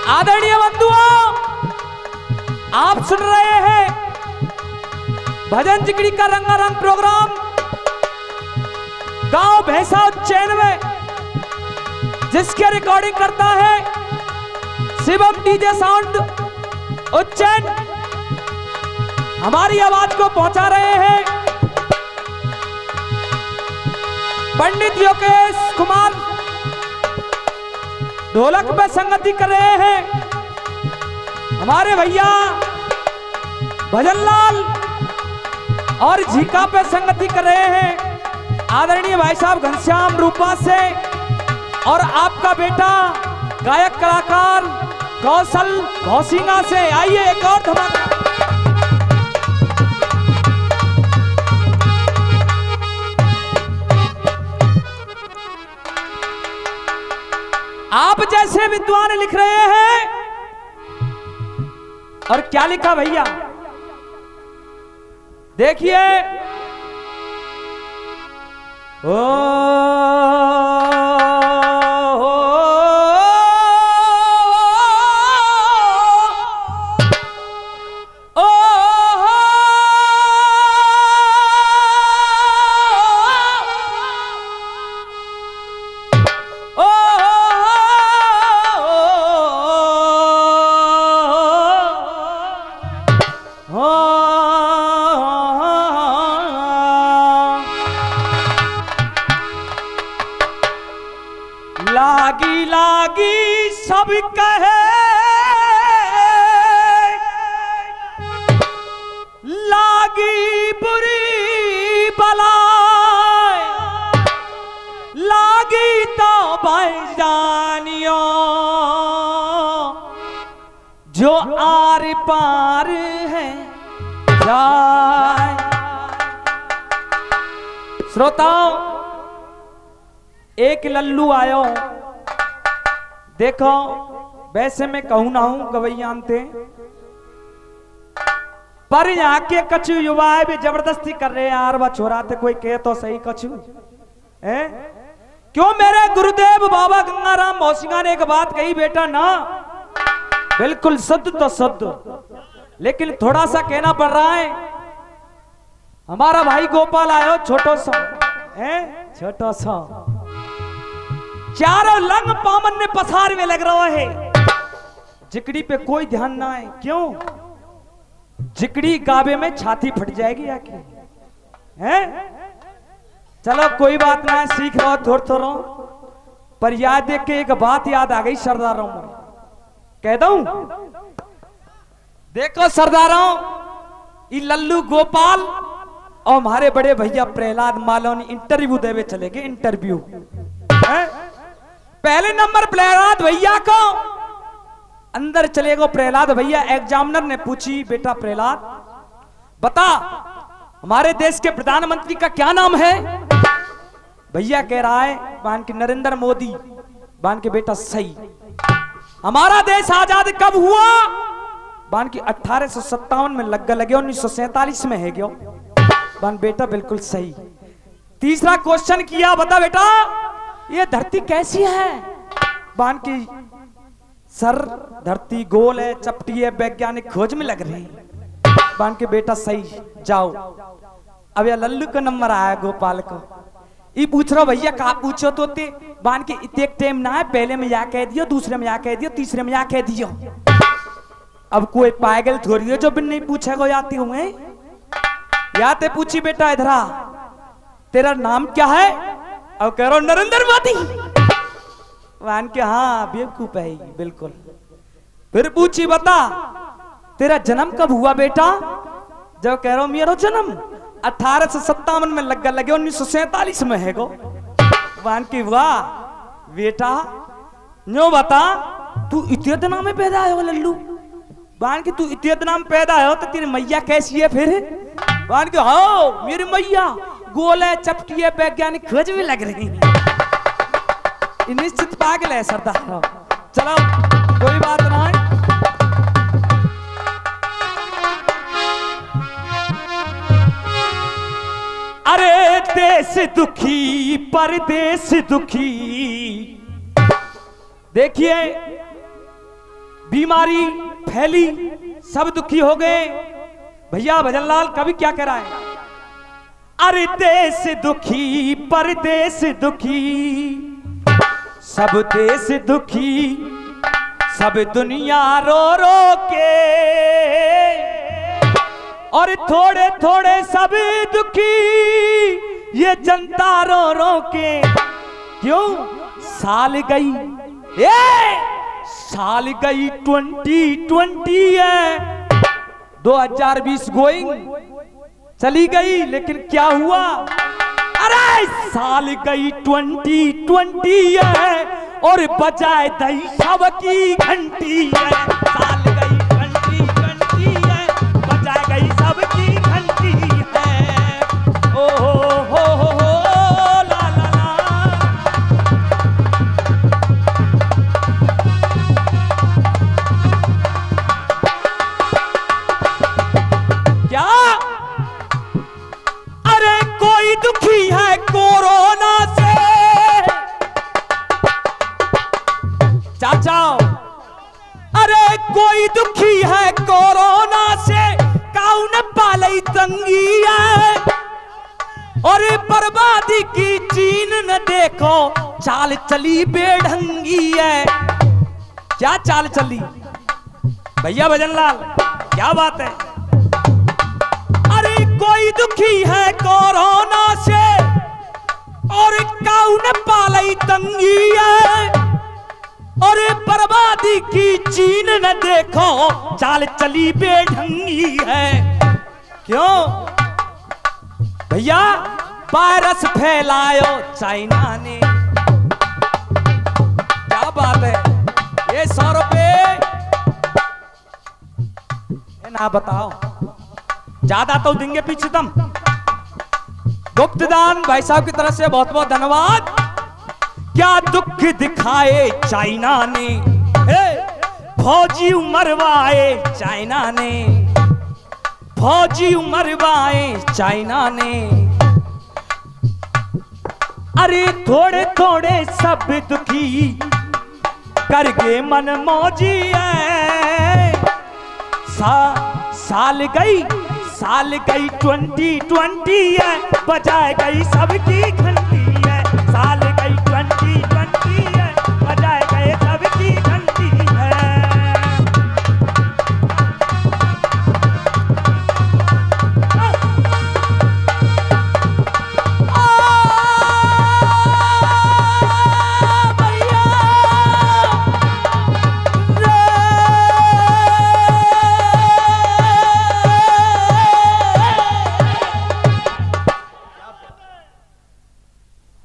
आदरणीय बंधुओं, आप सुन रहे हैं भजन जिगड़ी का रंगारंग प्रोग्राम गांव भैंसा उज्जैन में, जिसके रिकॉर्डिंग करता है शिवम डीजे साउंड उज्जैन। हमारी आवाज को पहुंचा रहे हैं पंडित योगेश कुमार, ढोलक पे संगति कर रहे हैं हमारे भैया भजनलाल, और झीका पे संगति कर रहे हैं आदरणीय भाई साहब घनश्याम रूपा से, और आपका बेटा गायक कलाकार कौशल भौसिंगा से। आइए एक और धमाका। आप जैसे विद्वान लिख रहे हैं, और क्या लिखा भैया देखिए। लागी लागी सब कहे, लागी बुरी बलाए, लागी तो भाईजानियों जो आर पार है जाए। श्रोताओं, एक लल्लू आयो, देखो वैसे मैं कहूं ना हूं गवैयान थे, पर यहाँ के कछु युवा भी जबरदस्ती कर रहे हैं यार। वह छोरा थे कोई कहे तो सही कछु है क्यों। मेरे गुरुदेव बाबा गंगाराम भौसिंगा ने एक बात कही बेटा ना, बिल्कुल शुद्ध तो शुद्ध, लेकिन थोड़ा सा कहना पड़ रहा है। हमारा भाई गोपाल आयो छोटो सा है, छोटो सा चारों लंग पामन ने पसार में लग रहा है, जिकड़ी पे कोई ध्यान ना है। क्यों? जिकड़ी गावे में छाती फट जाएगी आके हैं। चलो कोई बात ना है, सीख रहो थोड़ा थोड़ा, पर याद देख के एक बात याद आ गई सरदारों में, कह दूं। देखो सरदारों, ये लल्लू गोपाल और हमारे बड़े भैया प्रहलाद मालोनी इंटरव्यू देवे चले गए। इंटरव्यू पहले नंबर प्रहलाद भैया को, अंदर चले गो प्रहलाद भैया। एग्जामिनर ने पूछी, बेटा प्रहलाद बता हमारे देश के प्रधानमंत्री का क्या नाम है। भैया कह रहा है बान के नरेंद्र मोदी। बान के बेटा सही। हमारा देश आजाद कब हुआ? बान की 1857 में लगे, 1947 में है गयो। बान बेटा बिल्कुल सही। तीसरा क्वेश्चन किया, बता बेटा ये धरती कैसी है। बान की सर धरती गोल है, चपटी है, वैज्ञानिक खोज में लग रही है। बान के बेटा सही, जाओ। अब यह लल्लू का नंबर आया गोपाल को। ये पूछ रहा भैया कहा पूछो तो ते। बान के इतने टाइम ना है, पहले में या कह दियो, दूसरे में या कह दियो, तीसरे में या कह दियो। अब कोई पागल थोड़ी है जो बिन नहीं पूछेगा जाती हुए। या ते पूछी बेटा इधरा तेरा नाम क्या है। अब कह रहा नरेंद्र मोदी। वान के हाँ बेवकूफ है बिल्कुल। फिर पूछी बता तेरा जन्म कब हुआ बेटा। जब कह रहा हूं मेरा जन्म 1857 में लगे, 1947 में है गो। वान की वाह बेटा नो बता तू इतने दिनों में पैदा है लल्लू। वान की तू इतने दिनों में पैदा है तो तेरी मैया कैसी है फिर। वान की हाँ मेरी मैया गोल है, चपटी है, वैज्ञानिक खोज में लग रही है। निश्चित पागल है सरदार। चलो कोई बात ना है। अरे देश दुखी परदेश दुखी। देखिए बीमारी फैली, सब दुखी हो गए। भैया भजनलाल कवि क्या कह रहा है? अरे देश दुखी परदेश दुखी, सब देश दुखी, सब दुनिया रो रो के, और थोड़े थोड़े सब दुखी ये जनता रो रो के। क्यों? साल गई, साल गई 2020 है, 2020 गोइंग चली गई, लेकिन क्या हुआ? अरे साल गई 2020 है और बजाए दई सब की घंटी है। साल गई 2020 है, बजाए गई सब की घंटी है। ओ हो ला ला ला। क्या? अरे कोई दुखी है कोरोना से, चाचा। अरे कोई दुखी है कोरोना से, कौन पालई तंगी है, और बर्बादी की चीन न देखो, चाल चली बेढंगी है। क्या चाल चली भैया भजनलाल? क्या बात है? कोई दुखी है कोरोना से, और कौन पालई तंगी है, और बर्बादी की चीन न देखो, चाल चली बेढंगी है। क्यों भैया? वायरस फैलायो चाइना ने। क्या बात है? ये 100 रुपए ना बताओ, ज्यादा तो देंगे पीछे तुम। गुप्त दान भाई साहब की तरफ से बहुत बहुत धन्यवाद। क्या दुख दिखाए चाइना ने, फौजी मरवाए चाइना ने, फौजी मरवाए चाइना ने। अरे थोड़े थोड़े सब दुखी कर गए मन मौजी है। साल गई 2020 है, बजाए गई सबकी घंटी है। साल गई 2020 है, बजाए गए सबकी घंटी है।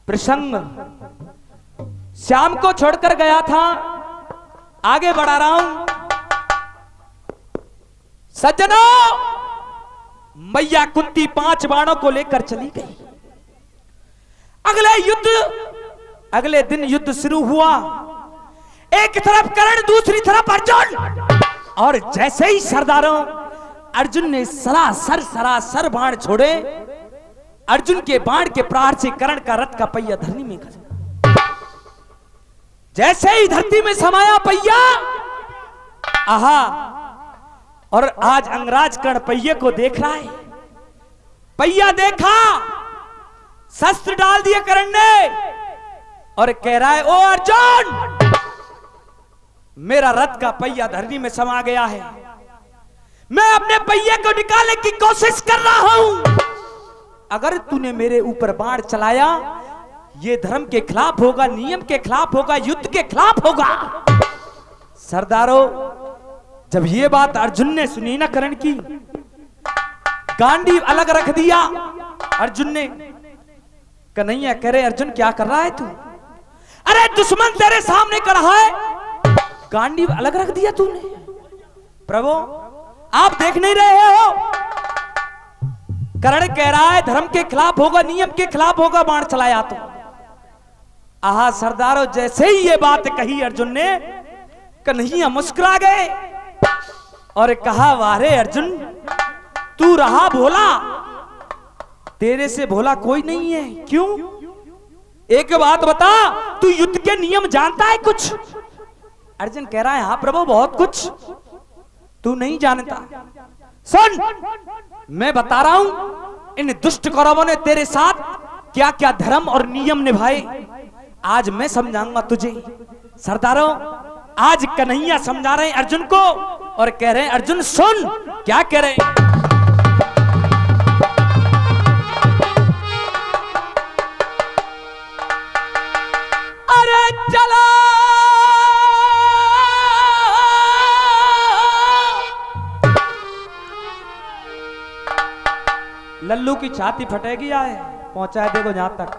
प्रसंग श्याम को छोड़कर गया था, आगे बढ़ा रहा हूं। सज्जनों, मैया कुंती 5 बाणों को लेकर चली गई। अगले दिन युद्ध शुरू हुआ। एक तरफ कर्ण, दूसरी तरफ अर्जुन, और जैसे ही सरदारों अर्जुन ने सरासर बाण छोड़े, अर्जुन के बाण के प्रहार से कर्ण का रथ का पहिया धरती में खसा। जैसे ही धरती में समाया पहिया, आहा, और आज अंगराज कर्ण पहिए को देख रहा है। पहिया देखा, शस्त्र डाल दिए कर्ण ने, और कह रहा है, ओ अर्जुन, मेरा रथ का पहिया धरती में समा गया है। मैं अपने पहिए को निकालने की कोशिश कर रहा हूं। अगर तूने मेरे ऊपर बाण चलाया, ये धर्म के खिलाफ होगा, नियम के खिलाफ होगा, युद्ध के खिलाफ होगा। सरदारों, जब ये बात अर्जुन ने सुनी ना कर्ण की, गांडीव अलग रख दिया अर्जुन ने। कन्हैया कह रहे, अर्जुन क्या कर रहा है तू? अरे दुश्मन तेरे सामने खड़ा है, गांडीव अलग रख दिया तूने। प्रभु आप देख नहीं रहे हो? कर्ण कह रहा है धर्म के खिलाफ होगा, नियम के खिलाफ होगा, बाण चलाया तो। आहा सरदारों, जैसे ही ये बात कही अर्जुन ने, कन्हैया मुस्कुरा गए और कहा, वारे अर्जुन, तू रहा भोला, तेरे से भोला कोई नहीं है। क्यों? एक बात बता, तू युद्ध के नियम जानता है कुछ? अर्जुन कह रहा है हाँ प्रभु बहुत कुछ तू नहीं जानता। सुन मैं बता रहा हूं इन दुष्ट कौरवों ने तेरे साथ क्या क्या धर्म और नियम निभाए, आज मैं समझाऊंगा तुझे। सरदारों आज कन्हैया समझा रहे हैं अर्जुन को और कह रहे हैं अर्जुन सुन क्या कह रहे हैं। अरे चला लल्लू की छाती फटेगी आए पहुंचाए देखो जहां तक।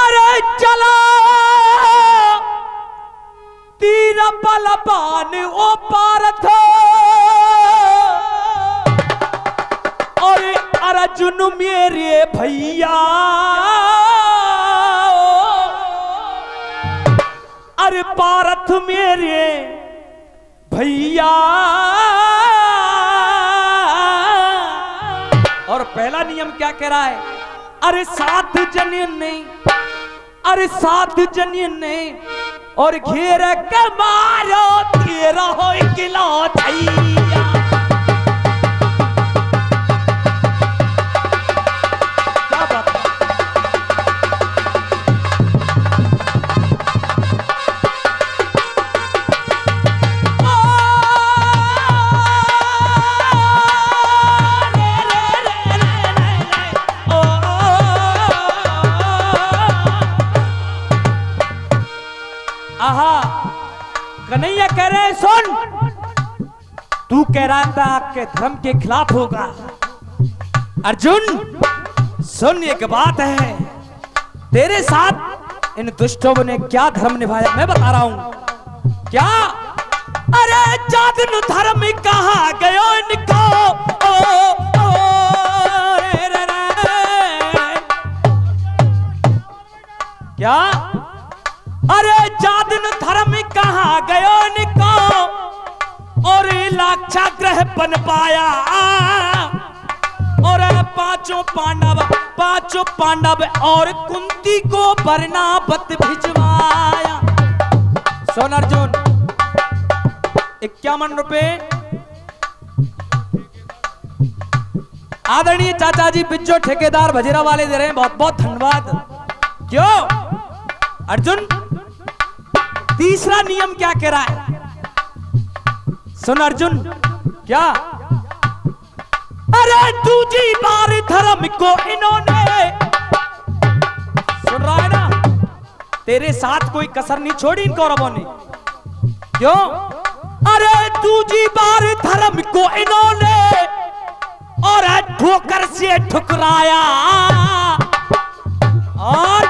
अरे चला तीर बलवान ओ पारथ और अर्जुन मेरे भैया, अरे पारथ मेरे भैया। और पहला नियम क्या कह रहा है, अरे सात जने नहीं, अरे सात जने नहीं और घेर के मारो तेरा हो किलो छैया। क्या बात है? कन्हैया कह रहे हैं सुन तू कह रहा था आपके धर्म के खिलाफ होगा। अर्जुन सुन एक बात है, तेरे साथ इन दुष्टों ने क्या धर्म निभाया मैं बता रहा हूं। क्या अरे जादन धर्म कहां गयो इनको, क्या अरे जादन धर्म कहां गयो निको और लाक्षाग्रह बन पाया और पांचों पांडव और कुंती को बरनावत भिजवाया। सोन अर्जुन 51 रुपए आदरणीय चाचा जी बिज्जो ठेकेदार भजीरा वाले दे रहे हैं, बहुत बहुत धन्यवाद। क्यों अर्जुन तीसरा नियम क्या कह रहा है सुन अर्जुन, क्या अरे दूसरी बार धर्म को इन्होंने, सुन रहा है ना, तेरे साथ कोई कसर नहीं छोड़ी इन कौरवों ने। क्यों अरे दूसरी बार धर्म को इन्होंने और ठोकर से ठुकराया और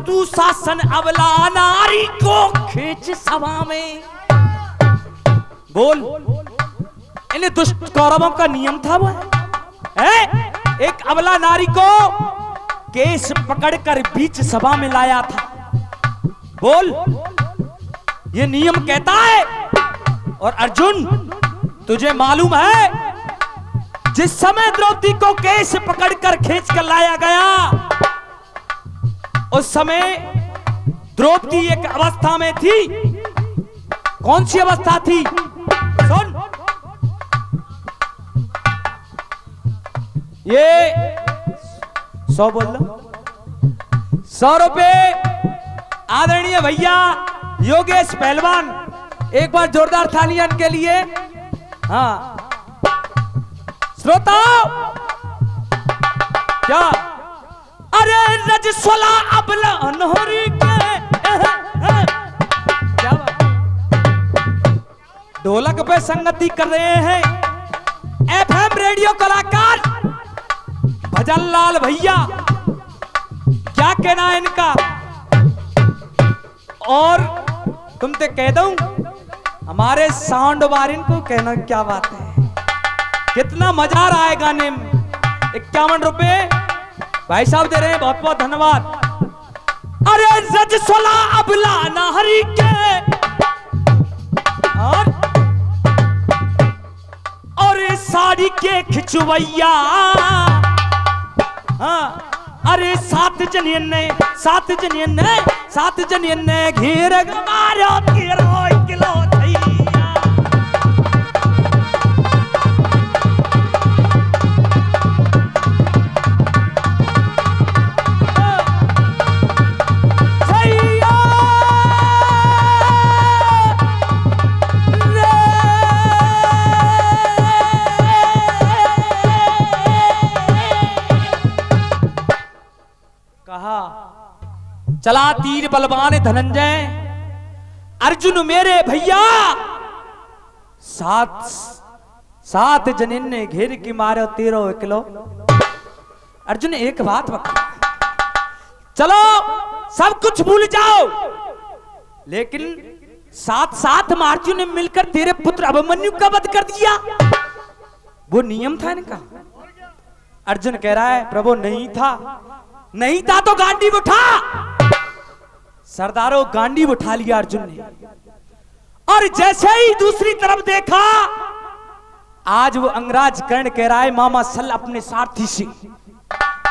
तू शासन अबला नारी को खींच सभा में। बोल इन दुष्ट कौरवों का नियम था वो है? एक अबला नारी को केस पकड़कर बीच सभा में लाया था। बोल ये नियम कहता है। और अर्जुन तुझे मालूम है जिस समय द्रौपदी को केस पकड़कर खींच कर लाया गया उस समय द्रौपदी एक अवस्था में थी। कौन सी अवस्था थी सुन, ये 100 बोल लो, 100 रुपए आदरणीय भैया योगेश पहलवान, एक बार जोरदार तालियां के लिए। हाँ श्रोता क्या अरे रजस्वला अबला अनहरी के क्या ढोलक पे संगति कर रहे हैं एफएम रेडियो कलाकार भजन लाल भैया, क्या कहना है इनका। और तुमसे कह दूं हमारे साउंड वारिन को कहना क्या बात है, कितना मजा आ रहा है गाने में। 51 रुपए भाई साहब दे रहे हैं, बहुत बहुत धन्यवाद। अरे रजस्वला अबला नाहरी के और साड़ी के खिंचवैया, हाँ अरे सात जनियन ने घेर मारो 13 किलो थैया। चला तीर बलवान धनंजय, अर्जुन मेरे भैया, सात जनिन ने घेर के मारे 13 किलो। अर्जुन एक बात बता, चलो सब कुछ भूल जाओ, लेकिन साथ में अर्जुन ने मिलकर तेरे पुत्र अभिमन्यु का वध कर दिया, वो नियम था इनका। अर्जुन कह रहा है प्रभु नहीं था तो गांडी उठा। सरदारों गांडी उठा लिया अर्जुन ने, और जैसे ही दूसरी तरफ देखा, आज वो अंगराज कर्ण कह रहा है मामा सल अपने सारथी से,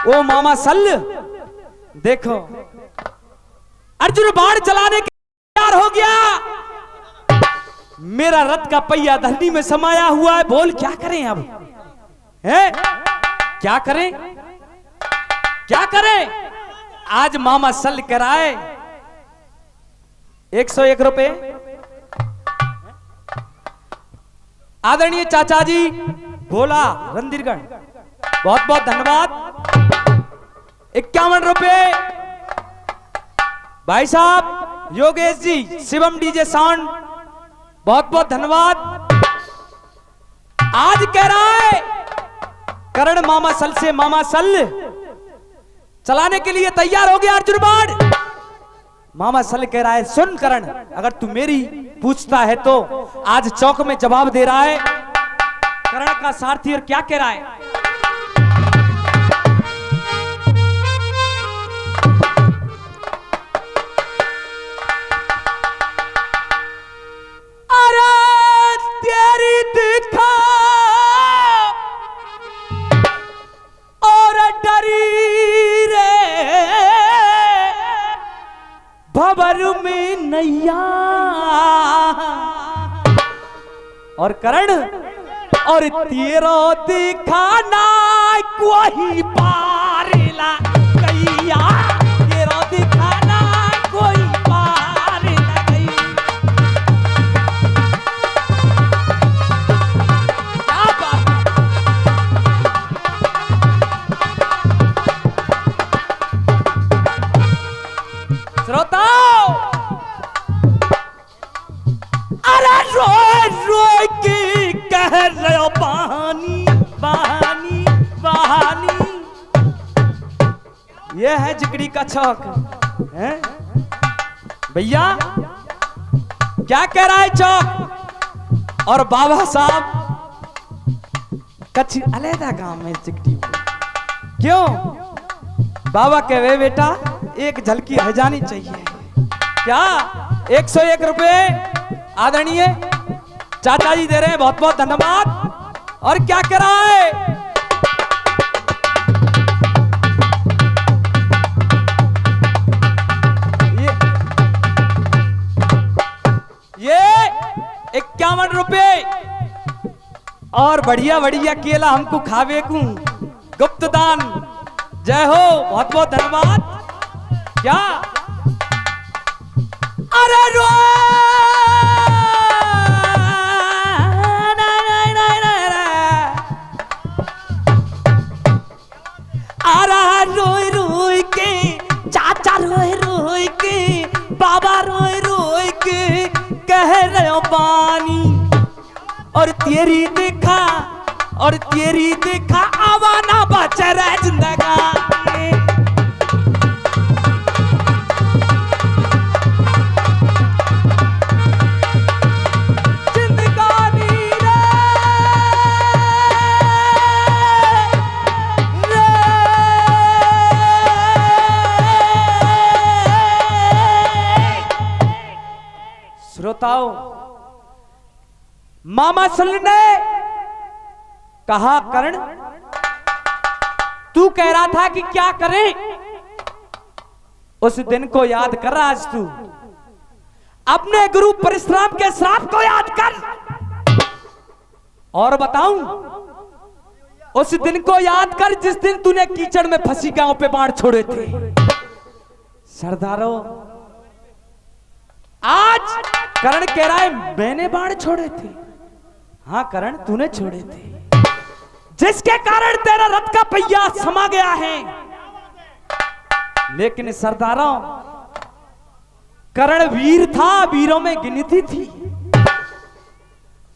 ओ मामा सल देखो, अर्जुन बाण चलाने के तैयार हो गया, मेरा रथ का पहिया धरनी में समाया हुआ है, बोल क्या करें अब, है क्या करें। आज मामा सल कराए 101 रुपए। आदरणीय चाचा जी भोला रणधीरगढ़, बहुत बहुत धन्यवाद। 51 रुपए भाई साहब योगेश जी शिवम डीजे साउंड, बहुत बहुत धन्यवाद। आज कह रहा है करण मामा सल से, मामा सल चलाने के लिए तैयार हो गया अर्जुन बाण। मामा सल कह रहा है सुन करण, अगर तू मेरी पूछता है तो आज चौक में जवाब दे रहा है करण का सारथी, और क्या कह रहा है, अरे तेरी दिखा और डरी भवर में नैया, और करण और 13 दिखाना कोई पारेला गैया, 13 दिखाना कोई पारेला गैया। क्या बात श्रोताओ, अरे रोए के कह रहे हो बहानी बहानी बहानी, यह है जिगड़ी का चौक है भैया, क्या कह रहा है चौक। और बाबा साहब कच्ची अलहदा गांव में जिगड़ी, क्यों बाबा कह वे बेटा एक झलकी रह जानी चाहिए, क्या 101 रुपए आदरणीय चाचा जी दे रहे हैं, बहुत बहुत धन्यवाद। और क्या कह रहा है, ये 51 रुपए, और बढ़िया बढ़िया केला हमको खावे को गुप्त दान, जय हो, बहुत बहुत धन्यवाद। क्या अरे रो रोई रोई के चाचा, रोई रोई के बाबा, रोई रोई के कह रहे हो पानी, और तेरी देखा आवाना बचा रह जिंदगानी। श्रोताओं, मामा सल ने कहा कर्ण तू कह रहा था कि क्या करें, उस दिन को याद कर रहा आज तू। अपने गुरु परशुराम के श्राप को याद कर। और बताऊं, उस दिन को याद कर जिस दिन तूने कीचड़ में फंसी गांव पे बाण छोड़े थे। सरदारों, आज करण कह रहा है मैंने बाण छोड़े थे। हाँ करण, तूने छोड़े थे, जिसके कारण तेरा रथ का पहिया समा गया है। लेकिन सरदारों, करण वीर था, वीरों में गिनती थी।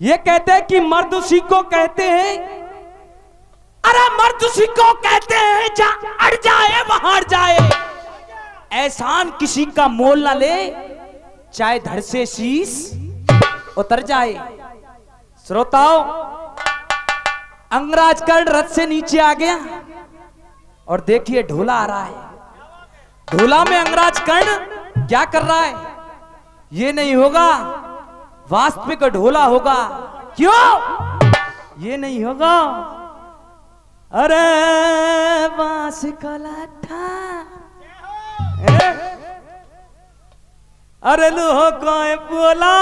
ये कहते हैं कि मर्द उसी को कहते हैं, अरे मर्द उसी को कहते हैं जा अड़ जाए वहां अड़ जाए। एहसान किसी का मोल ना ले, चाहे धड़ से शीश उतर जाए। श्रोताओं, अंगराज कर्ण रथ से नीचे आ गया और देखिए ढोला आ रहा है। ढोला में अंगराज कर्ण क्या कर रहा है? ये नहीं होगा वास्तविक ढोला होगा। क्यों ये नहीं होगा? अरे बांस का लाठा, अरे लोहो को बोला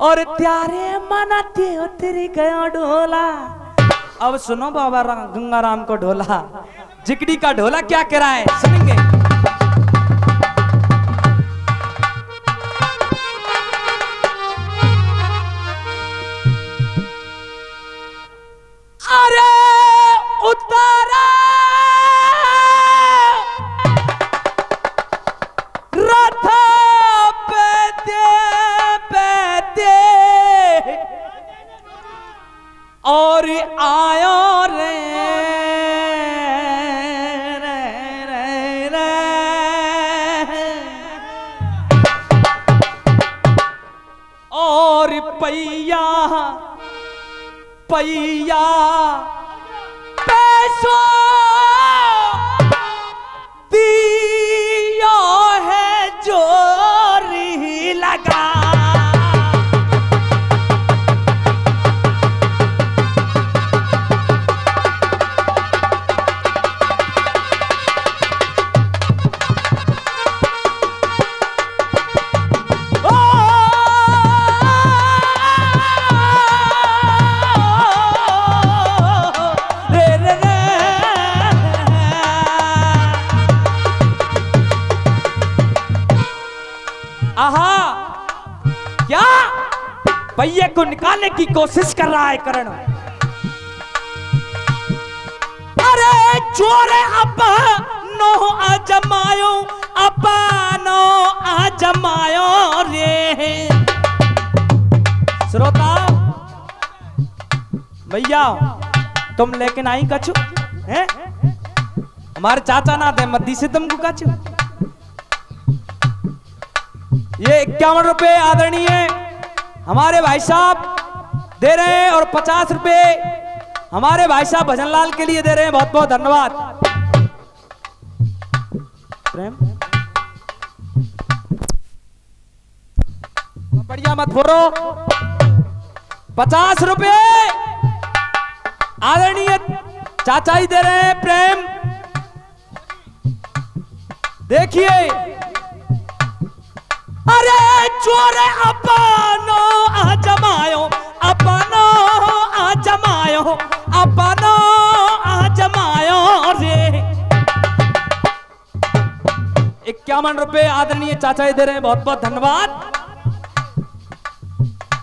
और त्यारे मनाते हो तेरी गया ढोला। अब सुनो बाबा गंगाराम को ढोला, जिकड़ी का ढोला क्या कह रहा है, सुनेंगे। अरे उतारा रथ पे और आयो रे और पैया पैया पैसों दिया है जोरी लगा। क्या पहिए को निकालने की कोशिश कर रहा है करण। अरे चोरे अपनो आजमायो, अपनो आजमायो रे। श्रोता भैया, तुम लेकिन आई कछु हैं? हमारे चाचा ना दे मद्दी से तुमको कछु। ये 51 रुपए आदरणीय हमारे भाई साहब दे रहे हैं और 50 रुपए हमारे भाई साहब भजनलाल के लिए दे रहे हैं। बहुत बहुत धन्यवाद। प्रेम बढ़िया मत फोड़ो। 50 रुपए आदरणीय चाचा ही दे रहे हैं। प्रेम देखिए, अरे चोरे अपनो आजमायो, अपनो आजमायो, अपनो आजमायो रे। 51 रुपए आदरणीय चाचा ही दे रहे हैं। बहुत बहुत धन्यवाद।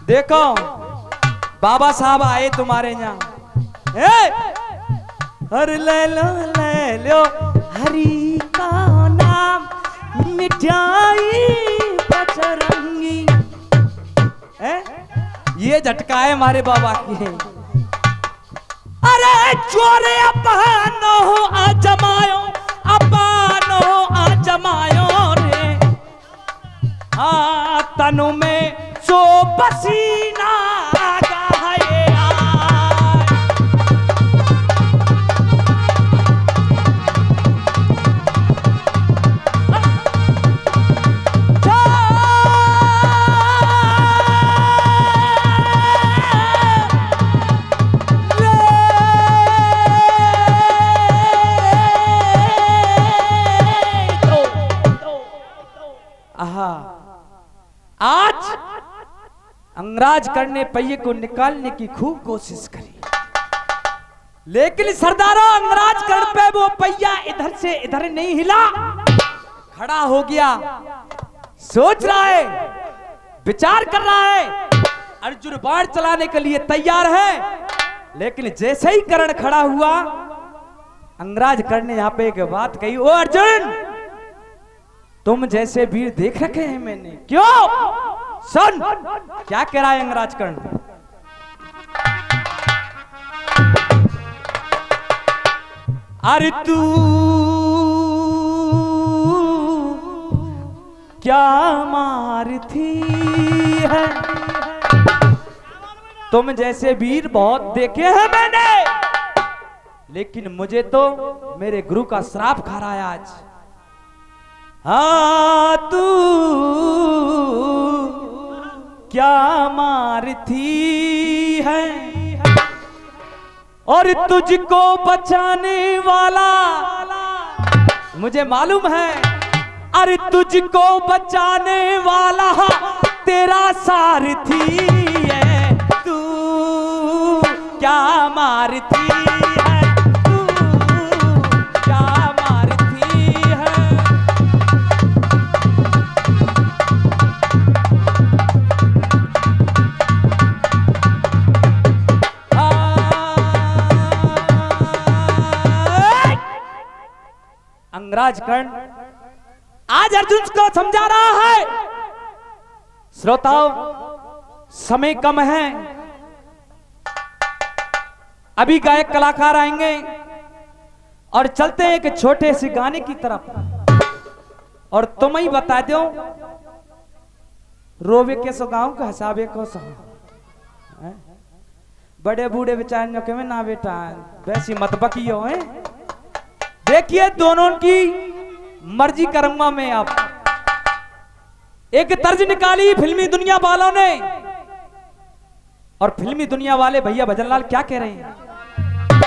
देखो बाबा साहब आए तुम्हारे यहाँ। अरे ले लो हरि का नाम, मिठाई बजरंगी। ये झटका है हमारे बाबा की। अरे चोरे अपनो आजमायो, अपनो आजमायो रे। हाँ तनु में सो पसीना गाये आहा, आज अंगराज करने पहिए को निकालने की खूब कोशिश करी, लेकिन सरदारों अंगराज कर पे वो पहिया इधर से इधर नहीं हिला, खड़ा हो गया। सोच रहा है, विचार कर रहा है, अर्जुन बाण चलाने के लिए तैयार है, लेकिन जैसे ही कर्ण खड़ा हुआ, अंगराज कर्ण ने यहां पे एक बात कही, ओ अर्जुन, तुम जैसे वीर देख रखे हैं मैंने। क्यों? सुन क्या कह रहा है अंगराज कर्ण। अरे तू क्या मारती है, तुम जैसे वीर बहुत देखे हैं मैंने, लेकिन मुझे तो मेरे गुरु का श्राप खा रहा है आज। हाँ तू क्या मारती है, और तुझको बचाने वाला मुझे मालूम है, अरे तुझको बचाने वाला तेरा सारथी है, तू क्या मारती है, तू क्या मारती है। अंगराज कर्ण आज अर्जुन को समझा रहा है। श्रोताओं, समय कम है, अभी गायक कलाकार आएंगे और चलते हैं एक छोटे से गाने की तरफ। और तुम ही बता दो, रोवे के सो गाँव का हिसाबे को सो, बड़े बूढ़े बेचारे के में ना बेटा वैसी मत बकियो है। देखिए दोनों की मर्जी करूंगा मैं। आप एक तर्ज निकाली फिल्मी दुनिया वालों ने, और फिल्मी दुनिया वाले भैया भजनलाल क्या कह रहे हैं,